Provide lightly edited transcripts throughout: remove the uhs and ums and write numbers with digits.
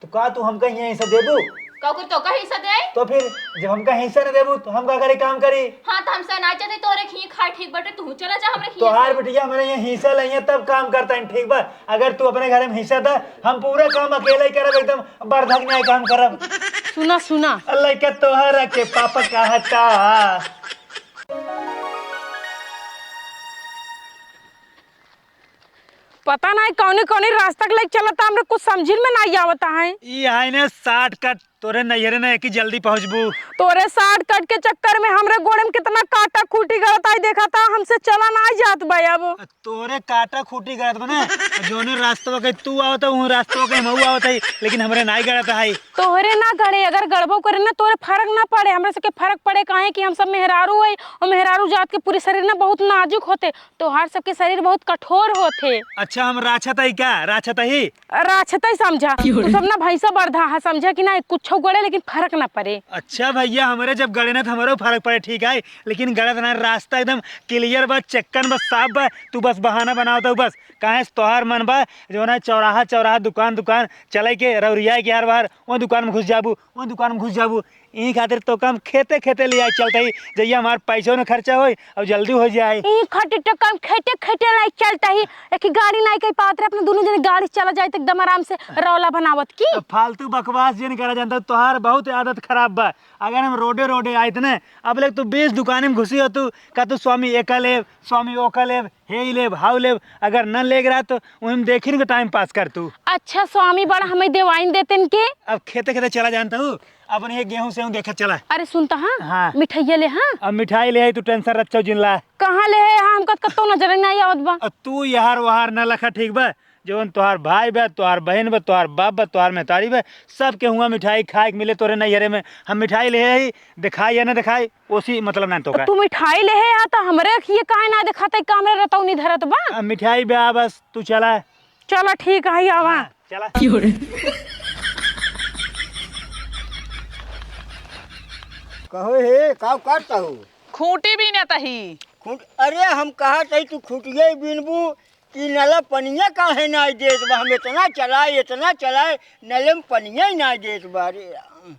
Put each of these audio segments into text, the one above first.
तो का तू हमका यहाँ हिस्सा देबू? कहू तो का हिस्सा दे। तो फिर जब हमका हिस्सा न देबू तो हम का करे काम करी? हाँ तो हमसे ना चाहते तोरे खी खा ठीक बटे तू चला जा हमरे खी। तो हार बिटिया मैंने यहाँ हिस्सा लिया तब काम करता है, ठीक बा? अगर तू अपने घर में हिस्सा था हम पूरा काम अकेला ही करब, एकदम बर्धक न्याय काम करब। सुना सुना अल्लाह के तोहरा के पापा कहता। पता नहीं कौने कौने रास्ता के लेके चलता, हमरे कुछ समझ में नहीं आवता है। ये है ने 60 कट तोरे नैहरे ने एक ही जल्दी पहुंचबू। तोरे 60 कट के चक्कर में हमरे गोड़े में कितना काटा खूटी गलत आई देखा था, हमसे चला नहीं जात भाई। अब तोरे काटा खूटी गलत बने जोने रास्तवा के तू आवत हूं रास्तवा के मऊ आवत है, लेकिन हमरे नहीं गलत है। तोहरे ना गड़े अगर गड़बो करे ना तोरे फर्क ना पड़े, हमरे से के फर्क पड़े काहे कि हम सब मेहरारू है और मेहरारू जात के पूरे शरीर ना बहुत नाजुक होते, तोहार सबके शरीर बहुत कठोर होते। अच्छा हम राछत है क्या? राछत ही राछत ही समझा तू सब ना भैंसा बर्धा है, समझा कि ना कुछ गड़े लेकिन फर्क ना पड़े। अच्छा भैया हमारे जब गड़े ना तो हमारे फर्क पड़े, ठीक है, लेकिन गलत ना रास्ता एकदम क्लियर बा, चक्कन बस साफ बा, तू बस बहाना बनावता हूँ बस। कहे तोहार मन बा जो ना चौराहा चौराहा दुकान दुकान चले के रौरिया के हर बार वो दुकान में घुस जाबू, वो दुकान में घुस जाबू। यही खातिर तो काम खेते खेते ले आए चलते ही जइया हमार पैसों न खर्चा होई और जल्दी हो जाए। ई खटे तो काम खेते खेते नहीं चलता ही, एक गाड़ी नहीं कहीं पात्र अपने दोनों जने गाड़ी चला जाए तो एकदम आराम से रौला बनावत की। फालतू बकवास जिन करा जानता तोहार बहुत आदत खराब बा। अगर हम रोडे रोडे आए थे अब ले तू 20 दुकान में घुसी हो तू का तू स्वामी एका लेब स्वामी ओका लेब हे लेब हाउ लेब, अगर न ले रहा तो वही देखी के टाइम पास कर तू। अच्छा स्वामी बड़ा हमें देवाइन देते के। अब खेते खेते चला जानता हूँ अपन ये गेहूं से देखा चला। अरे सुनता हाँ, हाँ। मिठाइया ले। हाँ अब मिठाई ले आई तू टेंशन रखो जिनला कहाँ ले है? हाँ हमका कतो नजर नहीं आवत बा। तू यार वहार न लखा, ठीक बा? जो तोहार भाई बा तोहार बहन बा तोहार बाप बा तोहार मेहतारी बा सब के हुआ मिठाई खाए के मिले तोरे नैहरे में। हम मिठाई ले आई दिखाई या ना दिखाई उसी मतलब ना तो का। तू मिठाई ले है तो हमरे ये काहे ना दिखाता कामरे रहता नहीं धरत बा। मिठाई बा बस तू चला। चलो ठीक है आवा। हाँ, चला कहो हे का करता हो? खूंटी भी न तही। अरे हम कहा तही तू खुटिये बिनबू कि नला पनिया काहे ना देत बा? हम इतना चलाए नले में पनिया ही ना देत बा। अरे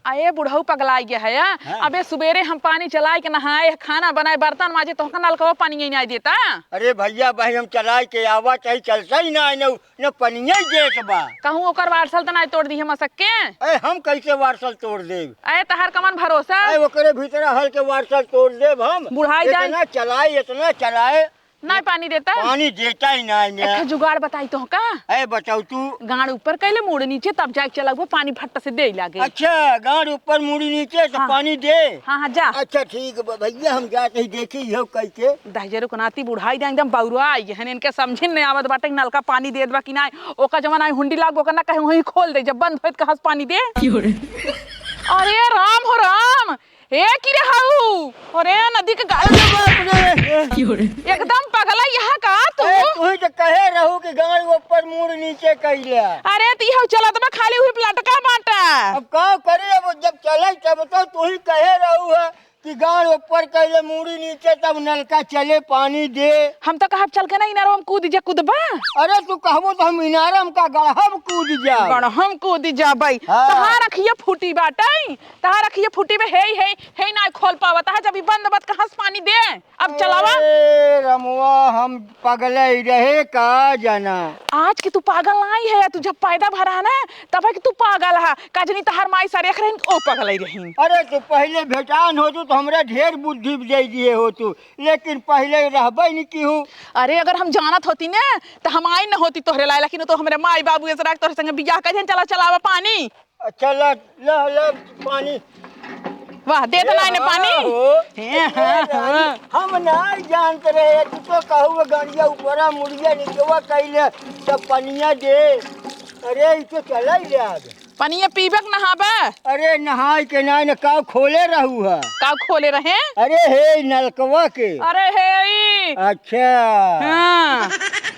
अये बुढ़ऊ पगलाई गया है। हाँ। अबे सुबेरे हम पानी चलाए के नहाए खाना बनाए बर्तन माजे तो नल का पानी ही नहीं देता। अरे भैया भाई हम चलाए के आवा चाहे चलता ही ना न पनिया ही देत बा। कहूँ ओकर वारसल तो नहीं तोड़ दी हम सके। अरे हम कैसे वारसल तोड़ देब? अये तहार कमन भरोसा। अरे ओकरे भीतर हल के वारसल तोड़ देब हम? बुढ़ाई जाए इतना चलाए नहीं पानी देता। पानी देता ही ना। एक जुगाड़ बताई तो का। अरे बताऊ तू। गाड़ ऊपर कैले मुड़ नीचे तब जाके चला वो पानी फट से दे लागे। अच्छा गाड़ ऊपर मुड़ी नीचे तो हाँ। पानी दे। हाँ हाँ जा। अच्छा ठीक बा भैया हम जाते ही देखी हो कैसे। दहजरो को नाती बुढ़ाई जाए एकदम बौरुआ हन इनके समझे नहीं आवत बाटे नल का पानी दे दबा कि नहीं ओका जमाना हुंडी लाग ओका ना कहे वहीं खोल दे जब बंद होत कहां से पानी दे। अरे राम हो राम ए की रे हाऊ अरे नदी के गाल एकदम पगला यहाँ का तू। तू ही तो कहे रहू कि गाड़ ऊपर मुड़ नीचे कैला। अरे ती हो चला तो खाली हुई लटका बाटा। अब का करे? अब जब चले तब तो तू ही कहे रहू है कि गाड़ ऊपर कैले मुड़ी नीचे तब नलका चले पानी दे। हम तो कहा चल के ना इनारो में कूद जा कूदबा। अरे तू कहबो तो हम इनारम का गढ़हम कूद जा। गढ़हम कूद जा भाई। हाँ। तहां रखिए फूटी बाटे तहां रखिए फूटी में हे ना खोल पावत है जब बंद बत कहां से पानी दे। अब चलावा रमुआ हम पगले रहे का जाना। आज की तू पागल नहीं है तू जब पैदा भरा है ना तब है कि तू पागल है काजनी तहार माई सारे रही ओ पगल रही। अरे तू पहले भेटान हो तो हमरा ढेर बुद्धि दे दिए हो तू, लेकिन पहले रहबे नहीं की हूँ। अरे अगर हम जानत होती ना तो हम आई न होती तोहरे लाए, लेकिन तो हमारे माई बाबू ऐसे रख तोहरे संगे बियाह कर चला चलावा पानी। अच्छा ला पानी। वाह दे तो नहीं पानी। हम नहीं जानते रहे तू तो कहू गाड़िया ऊपरा मुड़िया नीचवा कैले सब पनिया दे। अरे तो चला ही ले पनिया पीबक नहाबे। अरे नहाय के ना न का खोले रहू है। का खोले रहे? अरे हे नलकवा के। अरे हे अच्छा हाँ।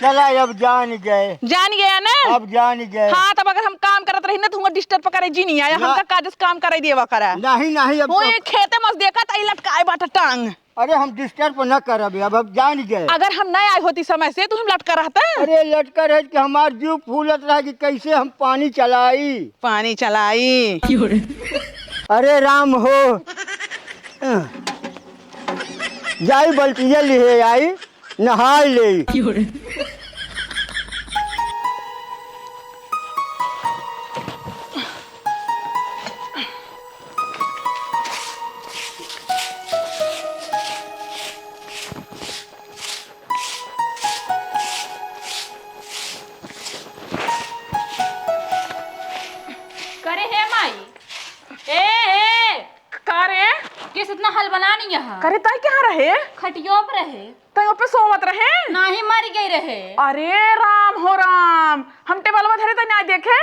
चला अब जान गए। जान गया ना? अब जान गए। हाँ तब अगर हम काम करत रही ना तो डिस्टर्ब करे जी नहीं आया हमका काजस काम करे देवा करा। नहीं अब वो खेते मस देखा तई लटकाए बाटा टांग। अरे हम डिस्टर्ब न करब, अब जान गए। अगर हम नहीं आए होती समय से तो हम लटका रहते। अरे लटकर है कि हमार जीव फूलत रहा कि कैसे हम पानी चलाई। पानी चलाई। अरे राम हो, जाई बल्टिया लिए आई, नहाय ले। करे है माई ए का रे? किस इतना हल बना नहीं यहाँ करे तय क्या रहे? खटियो पे रहे तय पे सोवत रहे? नाही मर गई रहे। अरे राम हो राम, हम टेबल में धरे तय नहीं देखे?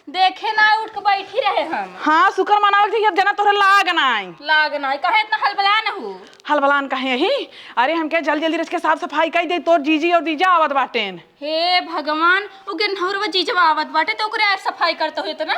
देखे ना उठ के बैठी रहे हम। हाँ शुक्र मनावल थी, अब जना तोरे लाग नाई। लाग ना कहे इतना हल बला न हो। हलबलान कहे ही? अरे हम क्या जल्दी जल्दी रच के साफ सफाई कर दे, तोर जीजी और जीजा आवत बाटेन। हे भगवान वो गिरनहरवा जीजवा आवत बाटे तो ओकरे सफाई करते हो तो ना।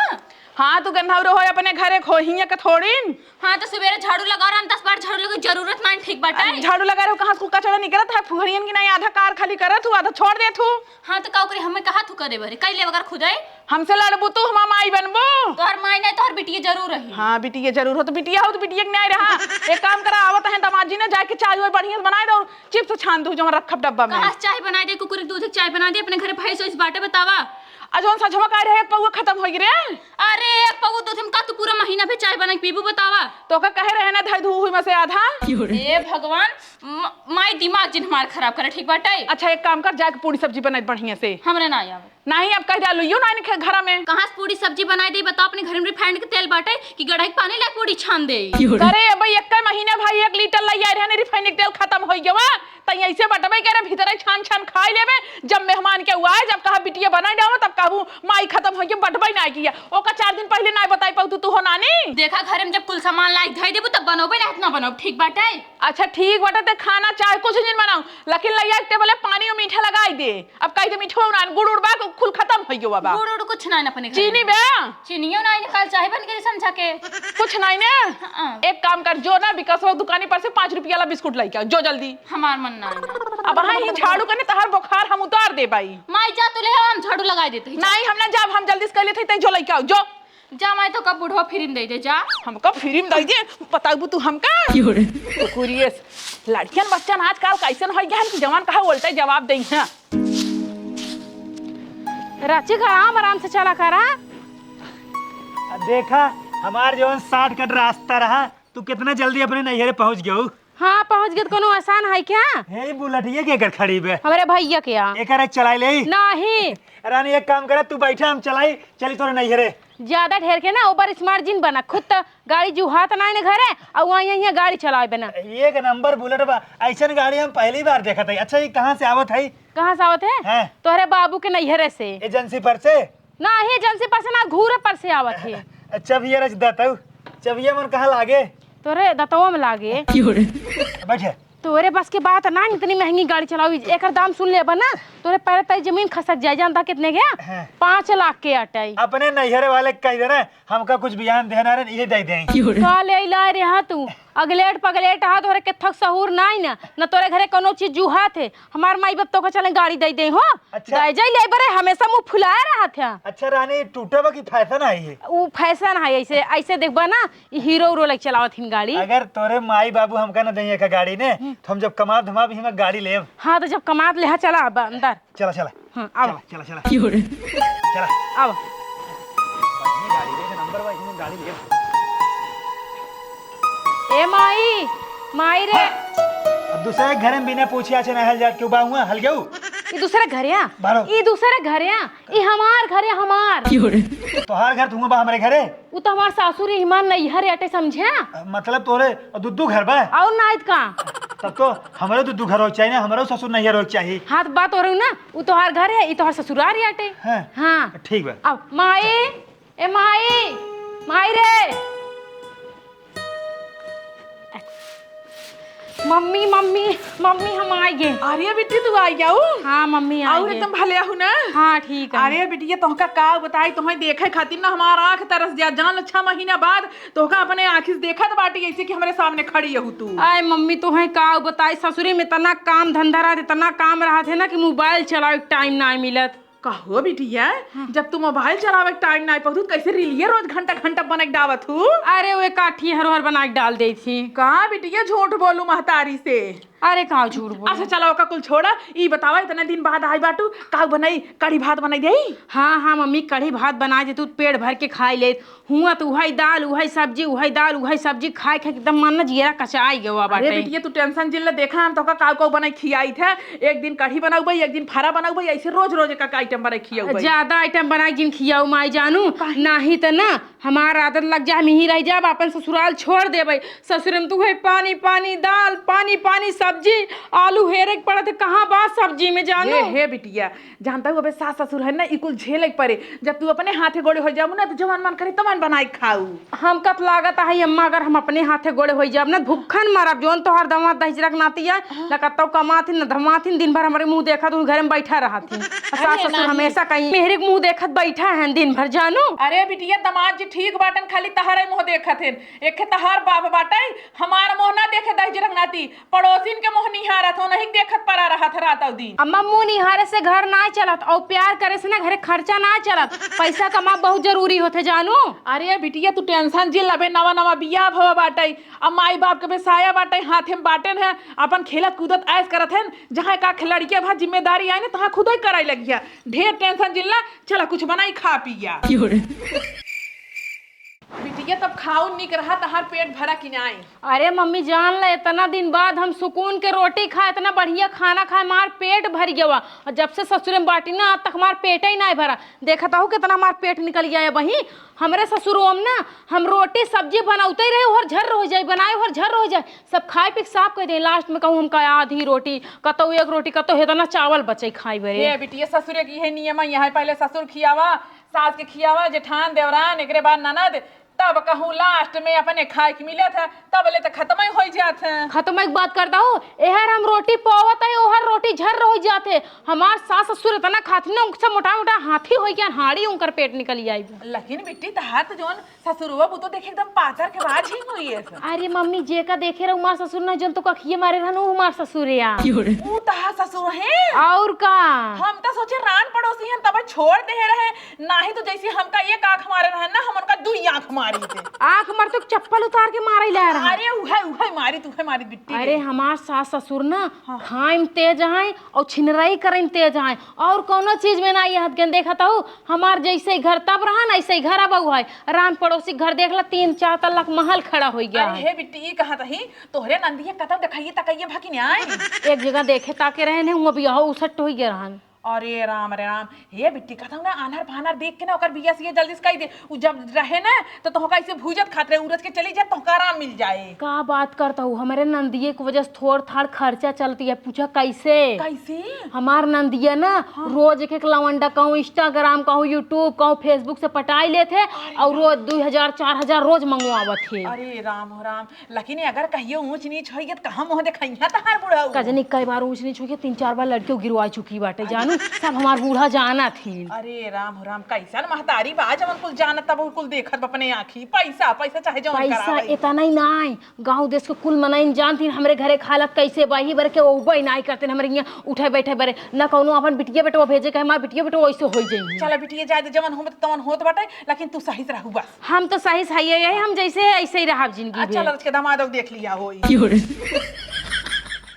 हाँ तू गन्हावरो हो अपने घरे खोहिया के थोड़ीन। हाँ तो सवेरे झाड़ू लगा रहा 10 बार झाड़ू लगे जरूरत नहीं ठीक बाटे। झाड़ू लगा रहे हो, कहाँ कचरा निकलत है फुहरियन की नहीं, आधा कार खाली करत हूँ आधा छोड़ दे तू। हाँ तो का ओकरे हमें कहा तू करे बरे कैले वगर खुदे हमसे लड़बू तू हम माई बनबू। तोहर माई नहीं तोहर बिटिया जरूर रही। हाँ बिटिया जरूर हो तो बिटिया हो तो बिटिया के नहीं रहा। एक काम करा आवत है दामाद जी ने जाके चाय वाय बढ़िया से बनाए दो और चिप्स छान दू जो रखब डब्बा में। कहाँ से चाय बना दे कुकुर दूध की चाय बना दे अपने घर भाई सो इस बाटे बतावा। अजोन सा झमका रहे पौवा खत्म हो रे। अरे एक पगु दूध में का तू पूरा महीना भी चाय बना के पीबू बतावा। तो का कहे रहे ना धई धू हुई में से आधा। ए भगवान माई दिमाग जिन हमार खराब करे ठीक बाटे। अच्छा एक काम कर जाके पूरी सब्जी बनाई बढ़िया से। हमरे ना आवे नहीं अब कह डालो यू नहीं घर में। कहाँ से पूरी सब्जी बनाई दे बताओ अपने घर में रिफाइंड के तेल बाटे कि गढ़ाई के पानी लाके पूरी छान दे। अरे भाई एक महीने भाई 1 लीटर लाई आए रहने रिफाइंड के तेल खत्म हो गया तई ऐसे बटबे करे भीतर छान छान खाई लेबे। जब मेहमान के हुआ है जब कहा बिटिया बनाई डालो तब कहू माई खत्म हो गया बटबे नहीं किया ओका 4 दिन पहले नहीं बताई पाऊ तू हो नानी। देखा घर में जब कुल सामान लाइक धई देबू तब बनोबे ना इतना बनाओ ठीक बाटे। अच्छा ठीक बाटे ते खाना चाहे कुछ दिन बनाऊ लेकिन लइया टेबल पानी और मीठा लगाई दे। अब कह दे मीठो ना गुड़ उड़बा कुल खत्म हो गया बाबा। गुड़ उड़ कुछ नहीं अपने घर चीनी बे चीनियो नहीं निकाल चाहे बन के समझा के कुछ नहीं ने। एक काम कर जो ना विकास दुकानी पर से 5 रुपया वाला बिस्कुट लेके आओ जो जल्दी। हमार मन ना अब हाँ ही झाड़ू करने तहर बुखार हम उतार दे भाई। माई जा तू ले हम झाड़ू लगा देते नहीं हम ना जब हम जल्दी से कर लेते जो लेके आओ जो जा माई तो कब बुढ़वा फिरिम दे दे जा हमको फ्री में दे दे बताऊ तू हमका कुरियस लड़कियन बच्चन आजकल कैसन हो गया जवान कहा उल्टा जवाब दे हैं। रांची का आराम से चला करा। देखा हमार जो 60 कट रास्ता रहा तू कितना जल्दी अपने नैहरे पहुंच गयो। हाँ पहुँच गए कोनो आसान है क्या? हे बुलेटिया के कर खड़ी बे हमारे भैया के यहाँ एक चलाई ले नहीं। रानी एक काम करे तू बैठा हम चलाई चली तोरे नैहरे। ज्यादा ढेर के ना ऊपर स्मार्ट जिन बना खुद तो गाड़ी जुहात ना ने घरे और वहाँ यहाँ गाड़ी चलावे बना। एक नंबर बुलेट बा ऐसन गाड़ी हम पहली बार देखा था। अच्छा ये कहाँ से आवत है? कहाँ से आवत है? तोहरे बाबू के नैहरे से। एजेंसी पर से ना ही एजेंसी पर से ना घूरे पर से आवत है। चबिया रच दतऊ चबिया मन कहाँ लागे? तोरे दतवा में लागे। बैठे तोरे बस के बात ना इतनी महंगी गाड़ी चलावी एक दाम सुन ले बना तोरे पैर तई जमीन खसक जाए जानता कितने गया 5 लाख के अटाई। अपने नैहरे वाले कह देना हमका कुछ बयान देना रे ये दे दें काले ला रे हा तू अगलेट पगलेट हा तोरे के थक सहूर नहीं ना न तोरे घरे कोनो चीज जुहा थे हमार माई बाप तो का चले गाड़ी दे दे हो। अच्छा। दे जाई ले बरे हमेशा मुंह फुलाए रहा था। अच्छा रानी टूटे की फैशन है ये? वो फैशन है ऐसे ऐसे देखबा ना हीरो हीरो लाइक चलावत हिन गाड़ी। अगर तोरे माई बाबू हमका ना देंगे का गाड़ी ने तो हम जब कमा धमा भी हम गाड़ी ले। हाँ तो जब कमात ले चला अब अंदर चला चला हाँ आओ चला चला चला आओ गाड़ी ले नंबर वाइज में गाड़ी ले। ए माई माई रे अब दूसरे घर में बिना पूछे आचे नहल जात क्यों बाहुआ हल गयो? ये दूसरे घर या बारो। ये दूसरे घर या ये हमार घर या हमार तोहार घर तुम बा हमारे घरे वो तो हमार सासुर हिमान नहीं हरे अटे समझे मतलब तोरे दुद्दू घर बा और नाइट का तब तो हमारे दुद्दू घर हो चाहिए ना हमारे ससुर नहीं हो चाहिए। हाथ बात हो रही ना वो तोहार घर है ये तोहार ससुराल ही अटे। हाँ ठीक बा। अब माई ए माई माई रे मम्मी मम्मी मम्मी हम आ गए। अरे बेटी तू आई जाऊ। हाँ मम्मी आ और गए। एकदम भले हूँ ना। हाँ ठीक है। अरे बेटी ये तोहका का बताई, तुम्हें देखे खातिर ना हमारा आंख तरस जा जान। 6 महीना बाद तोहका अपने आँखी से देखत बाटी ऐसे कि हमारे सामने खड़ी हो तू। आय मम्मी तो है का बताई, ससुरी में इतना काम धंधा रहा, इतना काम रहा थे ना कि मोबाइल चलावे के टाइम ना मिलत। कहो बिटिया, जब तू मोबाइल चलावे के टाइम ना पाऊ कैसे रीलिए रोज घंटा घंटा बना के डावत हूँ। अरे वो काठी हर बना के डाल दी थी। कहाँ बिटिया झूठ बोलू महतारी से। अरे कहा झूठ बोल। अच्छा चलो ओका कुल छोड़ा, ई बतावा इतने दिन बाद आई बाटू का बनाई, कढ़ी भात बनाई देई। हाँ हाँ मम्मी कढ़ी भात बना दे, तू पेट भर के खाई ले। हुआ तो वही दाल वही सब्जी वही दाल वही सब्जी खाए खाए एकदम मन ना जिया कचाई गया बाटे। अरे बिटिया तू टेंशन जिल्ला देखा हम तो का बनाई खियाई थे। एक दिन कढ़ी बनाऊ भाई, एक दिन फारा बनाऊ भाई, ऐसे रोज रोज का आइटम बनाई खियाऊ भाई। ज्यादा आइटम बनाई जिन खियाऊ माई जानू नाही तो ना हमार आदत लग जा, मिही रह जा, अपन ससुराल छोड़ देबै। ससुर में तू है पानी पानी दाल पानी पानी सब्जी आलू हेरे के पड़त कहाँ बात सब्जी में जानू। हे बिटिया जानता हूँ अबे सास ससुर है ना इकुल झेले के पड़े। जब तू अपने हाथे गोड़े हो जाऊ ना तो जवान मन करे तमन बनाई खाऊ। हम कत लागत है अम्मा अगर हम अपने हाथे गोड़े हो जाब ना भूखन मरब। जोन तोहर दमा दहिजरक नाती है न कतौ कमाथिन न धमाथिन, दिन भर हमारे मुंह देखा तू घर में बैठा रहती। सास ससुर हमेशा कहीं मेहरे के मुंह देखत बैठा है दिन भर जानू। अरे बिटिया दमाद जी ठीक बाटन, खाली तहारे मुंह देखत हैं। एक तहार बाप बाटे, हमार मुंह ना देखे दहिजरक नाती, पड़ोसिन के मुंह निहारत हो नहीं देखत पड़ा रहत रात और दिन। अम्मा मुंह निहारे से घर ना चलत और प्यार करे से ना घरे खर्चा ना चलत। पैसा कमा बहुत जरूरी होते जानू। अरे बिटिया तू टेंशन जिल अबे नवा नवा बियाह भवा बाटे, अब माई बाप के बेसाया बाटे, हाथे में बाटन है, अपन खेलत कूदत ऐस करत हैं। जहाँ का लड़किया भा जिम्मेदारी आई ना तहाँ खुद ही कराई लगिया। ढेर टेंशन जिलना, चला कुछ बनाई खा पिया। बिटिया तब खाऊ निक रहा तहार पेट भरा कि नहीं। अरे मम्मी जान ले इतना दिन बाद हम सुकून के रोटी खाए, इतना बढ़िया खाना खाए, हमार पेट भर गया। और जब से ससुर में बाटी ना आज तक हमार पेट ही नहीं भरा। देखा था कितना हमार पेट निकल गया है। वही हमारे ससुरों में ना हम रोटी सब्जी बनाते ही रहे और झर हो जाए, बनाए और झर हो जाए, सब खाए पी साफ कर दे। लास्ट में कहूँ हम आधी रोटी कतो एक रोटी कतो है ना चावल बचे खाई बरे। बिटिया ससुर की है नियम यहाँ, पहले ससुर खियावा, सास के खियावा, जेठान देवरान, एक बाद ननद, तब कहूँ लास्ट में अपने खाए के मिले थे, तब ले तो खत्म ही हो जाते हैं। खत्म एक बात करता हूँ, एहर हम रोटी पावत है ओहर रोटी झर हो जाते। हमार सास ससुर इतना खाती ना उनसे मोटा मोटा हाथी हो गया, हाड़ी उनकर पेट निकल आई। लेकिन बिट्टी तहार तो जोन ससुरवा वो तो देखे एकदम पातर के बाद ही हुई है। अरे मम्मी जे का देखे रहा हमार ससुर ना जन तो कखिए मारे रहनु हमार ससुर या वो तहार ससुर है। और का हम तो सोचे रान पड़ोसी हैं तब छोड़ दे रहे, नाही तो जैसे हमका एक आंख मारे रहे ना हम उनका 2 आंख मारी थे। आंख मार तो चप्पल उतार के मारे ला रहा। अरे उहे मारी तुहे मारी बिट्टी। अरे हमार सास ससुर ना खाइम तेज हैं और छिनराई करें तेज हैं, और कोनो चीज में ना ये हद के देखा था हमार जैसे घर तब रहा ना ऐसे घर अब है। रान पड़ोसी घर देख ला 3-4 तल्ला महल खड़ा हो गया। अरे हे बिट्टी कहा तही तोहरे नंदिया कतौ दिखाइए तकइए भाकी न्याय। एक जगह देखे ताके रहे ने वो भी उसट हो गया रहन। अरे राम हे बिट्टी कहता हूँ ना आनार फानार देख के ना ओकर बिया से जल्दी से कही दे। उ जब रहे ना तो तोहका ऐसे भूजत खात रहे, उरज के चली जाए तोहका आराम मिल जाए। का बात करता हूँ, हमारे नंदिये की वजह से थोड़ थाड़ खर्चा चलती है। पूछा कैसे? कैसे? हमार नंदिया ना रोज एक लवंडा कहूँ इंस्टाग्राम कहूँ यूट्यूब कहूँ फेसबुक से पटाई लेते और रोज 2000-4000 रोज मंगवावत थे। अरे राम लेकिन अगर कहियो ऊंच नीच होई त कहां मुंह देखइया तहार बुढ़ा कजनी कई बार ऊंच नीच होके 3-4 बार लड़कियों गिरवा चुकी बाटे जानू। सब हमार बूढ़ा जाना थी। अरे राम कैसन महतारी बा जवन कुल जानत तब कुल देखत अपने आँखी। पैसा चाहे जवन पैसा इतना ही नहीं, गांव देश के कुल मनाइन जानती हमरे घरे खालत कैसे बाही बर के ओबई नहीं करते हमरे यहाँ उठे बैठे बरे न कौनो अपन बिटिया बेटो भेजे के हमार बिटिया बेटो वैसे हो जाई। चल बिटिया जाए जवन हो तवन होत बाटे, लेकिन तू सही से रहू बस। हम तो सही है, हम जैसे ऐसे ही रहब जिंदगी। चल के दामाद देख लिया होई।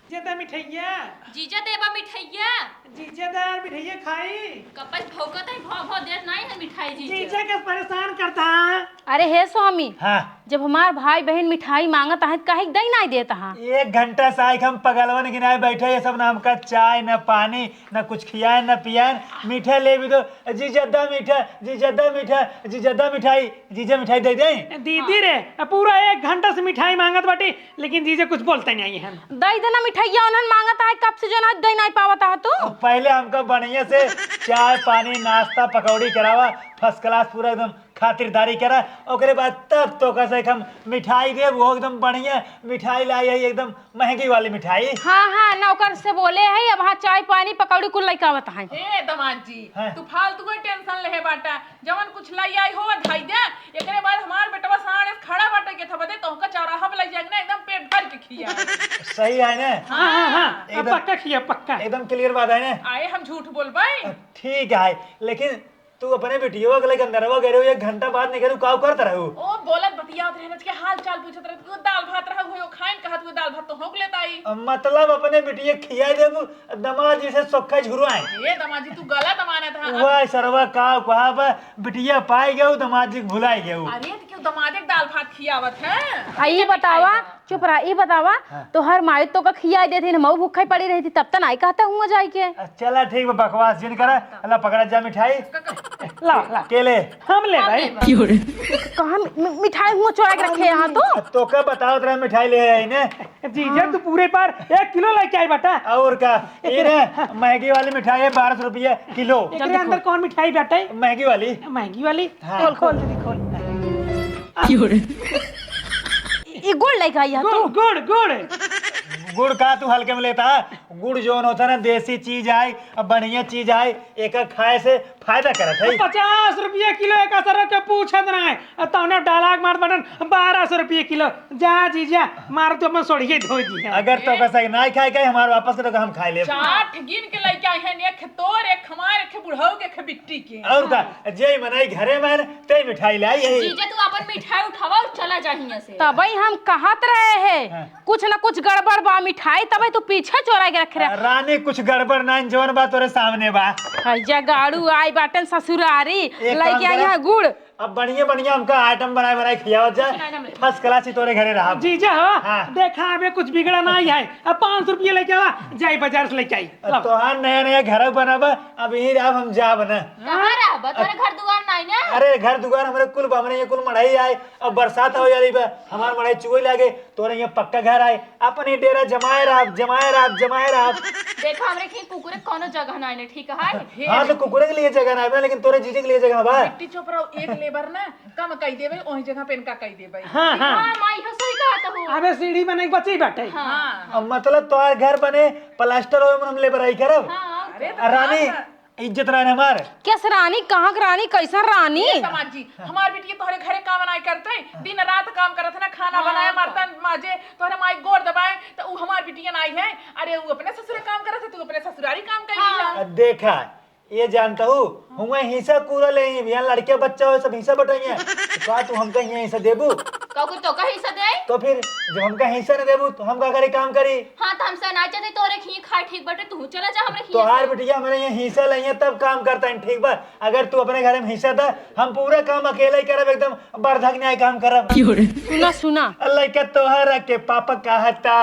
जीजा मिठाइया, जीजा देबा मिठाइया, जीजादार मिठाइया खाई। कपस भौकत है भौ देर नहीं है मिठाई जीजा। जीजा के परेशान करता है। अरे हे स्वामी, हाँ जब हमार भाई बहन मिठाई मांगत है कहीं दई नहीं देता है। 1 घंटा से आए हम पगलवन गिनाए बैठे, ये सब नाम का चाय न पानी न कुछ खियाए न पियाए। मीठा ले भी दो जीजादा मीठा, जीजादा मीठा, जीजादा मिठाई, जीजा मिठाई दे दे। दीदी रे पूरा 1 घंटा से मिठाई मांगत बाटी, लेकिन जीजा कुछ बोलते नहीं है। दई देना मिठाइया उन्हन मांगत है, कब से जो ना दई नहीं पावता है तू। पहले हमको बढ़िया से चाय पानी नाश्ता पकौड़ी करावा, फर्स्ट क्लास पूरा एकदम खातिरदारी करा ओकरे बाद तब तो कैसे हम मिठाई दे वो एकदम बढ़िया मिठाई लाई है एकदम महंगी वाली मिठाई। हाँ हाँ नौकर से बोले है अब हाँ चाय पानी पकौड़ी कुल लइका बताए। हे दमाद जी हाँ। तू फालतू कोई टेंशन लेहे बाटा जवन कुछ लाई आई हो ढाई दे एकरे बाद हमार बेटवा साढ़े खड़ा बाटे के थबदे तोहका चौराहा पे लग जाएगा ना एकदम पेट भर के खिया। सही है ना? हाँ हाँ हाँ एकदम- पक्का खिया पक्का। एकदम क्लियर बात है ना? आए हम झूठ बोलबाई ठीक है लेकिन तू अपने बेटियों के लेकर अंदरवा गए रहो 1 घंटा बाद निकलू काव करता रहू। ओ बोलत बतियात रहने के हाल चाल पूछत रहे तू दाल भात रहा हो खाइन कहत हुए दाल भात तो होक लेता आई। मतलब अपने बेटिए खिया देबू दमाद जैसे सोखा झुरुआए। ये दमाद जी तू गलत मानत है। वह सरवा काव कहा बा बिटिया पाई गयो दमाद जी भुलाई गयो। अरे तो क्यों दमादे के दाल भात खियावत है। ये बतावा चुप रहा ये बतावा तो हर माई तो का खिया देती न मऊ भूखा पड़ी रही थी तब तक नहीं कहता हूँ जाई के। चला ठीक बा बकवास जिन करा अल्लाह पकड़ा जा मिठाई ला ला केले हम ले भाई। कहाँ मिठाई हुआ चुरा के रखे यहाँ तो का बताओ तेरा मिठाई ले आई ने जीजा तू पूरे पर 1 किलो लेके आई बेटा। और का ये ना महंगी वाली मिठाई है 1200 रुपया किलो। एकरे अंदर कौन मिठाई बेटा है? महंगी वाली महंगी वाली। हाँ। खोल खोल दीदी खोल। ये गुड़ लेके आई गुड़ तू। गुड़ गुड़। गुड़ का तू हल्के में लेता गुड़ जोन होता ना देसी चीज आए अब बढ़िया चीज आए एक खाए से फायदा करत है। 50 रुपया किलो एक असर के पूछत ना है तौने डालाक मार बटन 1200 रुपया किलो। जा जीजा मार तो मैं सोड़िए धो जी। अगर तो कैसा नहीं खाए के हमारे वापस तो हम खाए ले। चार गिन के लेके आए हैं एक तोर एक हमार एक बुढ़ऊ के एक बिट्टी के। और का जय मनाई घरे में ते मिठाई लाई है। जीजा तू अपन मिठाई उठावा और चला जा हियां से। तबई हम कहत रहे हैं कुछ न कुछ गड़बड़ बा मिठाई तबई तू पीछे चोरा के रख रहे। रानी कुछ गड़बड़ ना जोन बा तोरे सामने बा। हैजा गाड़ू आई बाटन ससुरारी एक लेके काम आई करा। है गुड़। अब बढ़िया बढ़िया हमका आइटम बनाए बनाए खियाओ जाए फर्स्ट क्लास ही तोरे घरे रहा। जीजा हो हाँ। देखा अबे कुछ बिगड़ा नहीं है। अब 500 रुपया लेके आवा जाई बाजार से लेके आई। लो। तोहार नया नया घर बनाबा अब यही रहा हम जा बना। कहां रहा तोरे घर दुआर नहीं ना? अरे घर दुकान हमारे कुल हमरे ये कुल मढ़ाई आए अब बरसात हो जाली बा हमार मढ़ाई चुगोई लागे तोरे ये पक्का घर आए अपनी डेरा जमाए रहा जमाए रहा जमाए रहा। देखा हमरे के कुकुरे कोनो जगह नहीं ने ठीक है। हाँ तो कुकुरे के लिए जगह ना लेकिन तोरे जीजे के लिए जगह बा। बिट्टी चुप रहो एक लेबर ना कम कही देबे ओही जगह पे इनका कही देबे। हाँ हाँ हां माई हो सही कहा तो। अबे सीढ़ी बने के बच्चे बैठे। हाँ अब मतलब तोहार घर बने प्लास्टर हो हम ले बराई करब। अरे रानी इज्जत रहने हमार। कैसे रानी कहाँ के रानी कैसा रानी। समाज जी हमार बेटी तोहरे घरे काम बनाई करते दिन रात काम करत है ना खाना बनाए बर्तन माजे तोहरे माई गोड़ दबाए तो उ हमार बिटिया आई है। अरे उ अपने ससुरे काम करत है तू अपने ससुरारी काम कर। देखा ये जानता हूँ हुए हिस्सा पूरा ले यहाँ लड़के बच्चा हो सब हिस्सा बटाइए का तू हमका यहाँ हिस्सा देबू काकू तो का हिस्सा दे। तो फिर जब हमका हिस्सा नहीं देबू तो हम का करे काम करी। हां त हमसे ना चाहते तोरे खी खाए ठीक बटे तू चला जा हमरे खी। तो हार बिटिया हमारे यहाँ हिस्सा लेंगे तब काम करता है ठीक बा। अगर तू अपने घर में हिस्सा दा हम पूरा काम अकेले ही करब एकदम बर्धक न्याय काम करब। सुना सुना अल्लाह के तोहरा के पापा कहता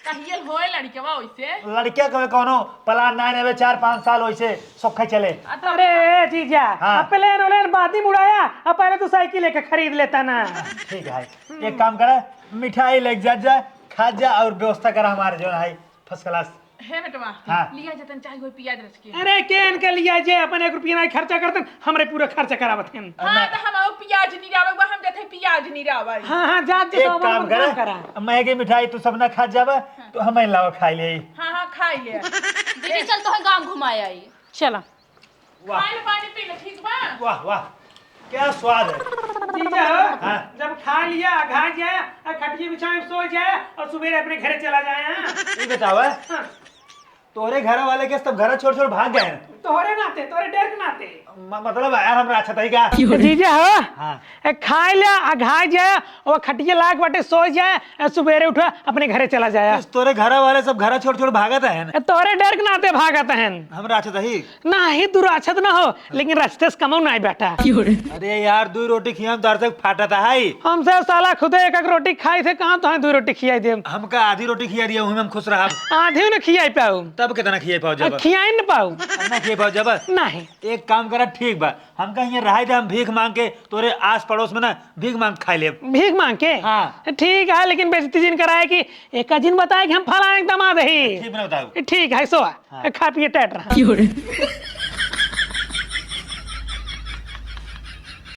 कहियल होए लड़केवा ओइसे। लड़किया कहे कोनो प्लान नहीं रहे 4-5 साल वैसे सोखे चले। अरे जीजा हाँ। अब प्लेन ओलेन बाद ही मुड़ाया अब पहले तो साइकिल लेके खरीद लेता ना। ठीक है एक काम करा मिठाई लेके जा खा जा और व्यवस्था करा हमारे जो है फर्स्ट क्लास। हे बेटवा हाँ। लिया जतन चाहे कोई पियाज रच के। अरे केन के लिया जे अपन 1 रुपया नहीं खर्चा करतन हमरे पूरा खर्चा करावत हैं। हां तो हम पियाज नहीं रावे हम जथे पियाज नहीं रावे। हाँ हाँ जा एक काम करा मैगी मिठाई तू सब ना खा जाबा तो हम लाओ खाई ले। हां हां खाई ले। दीदी चल तो है गांव घुमाए आई। चला पानी पानी पी ले ठीक बा। वाह वाह क्या स्वाद है। जीजा हो हाँ। जब खा लिया घा जाए खटिया बिछाए सो जाए और सुबह अपने घरे चला जाए। ये बताओ हाँ। तोरे घर वाले के सब घर छोड़ छोड़ भाग गए हैं। तोहरे नाते तोहरे डर के नाते मतलब यार हम अच्छा तरीका। जीजा हो हाँ। खा लिया घा जाए और खटिया लाग बाटे सो जाए सुबेरे उठा अपने घरे चला जाए। तोरे घर वाले सब घर छोड़ छोड़ भागत है तोहरे डर के नाते भागत हैं। हम अच्छा ही ना ही दुराछत ना हो लेकिन रास्ते से कमाऊ नहीं बैठा। अरे यार 2 रोटी खिया तार तक फाटता है। हमसे साला खुद 1 रोटी खाई थे कहाँ तो 2 रोटी खियाई दे। हमका आधी रोटी खिया दिया हूँ हम खुश रहा। आधी न खियाई पाऊ तब कितना खिया पाओ जब खियाई न पाऊ ना खिया पाओ जब नहीं। एक काम करा ठीक बा हमका यहाँ रहा थे हम भीख मांग के तोरे आस पड़ोस में ना भीख मांग खाई ले। भीख मांग के हाँ। ठीक है लेकिन बेइज्जती जिन कराए कि एक जिन बताए कि हम फलाने दामाद ही। ठीक ना बताओ। ठीक है सो खा पिए टैट रहा।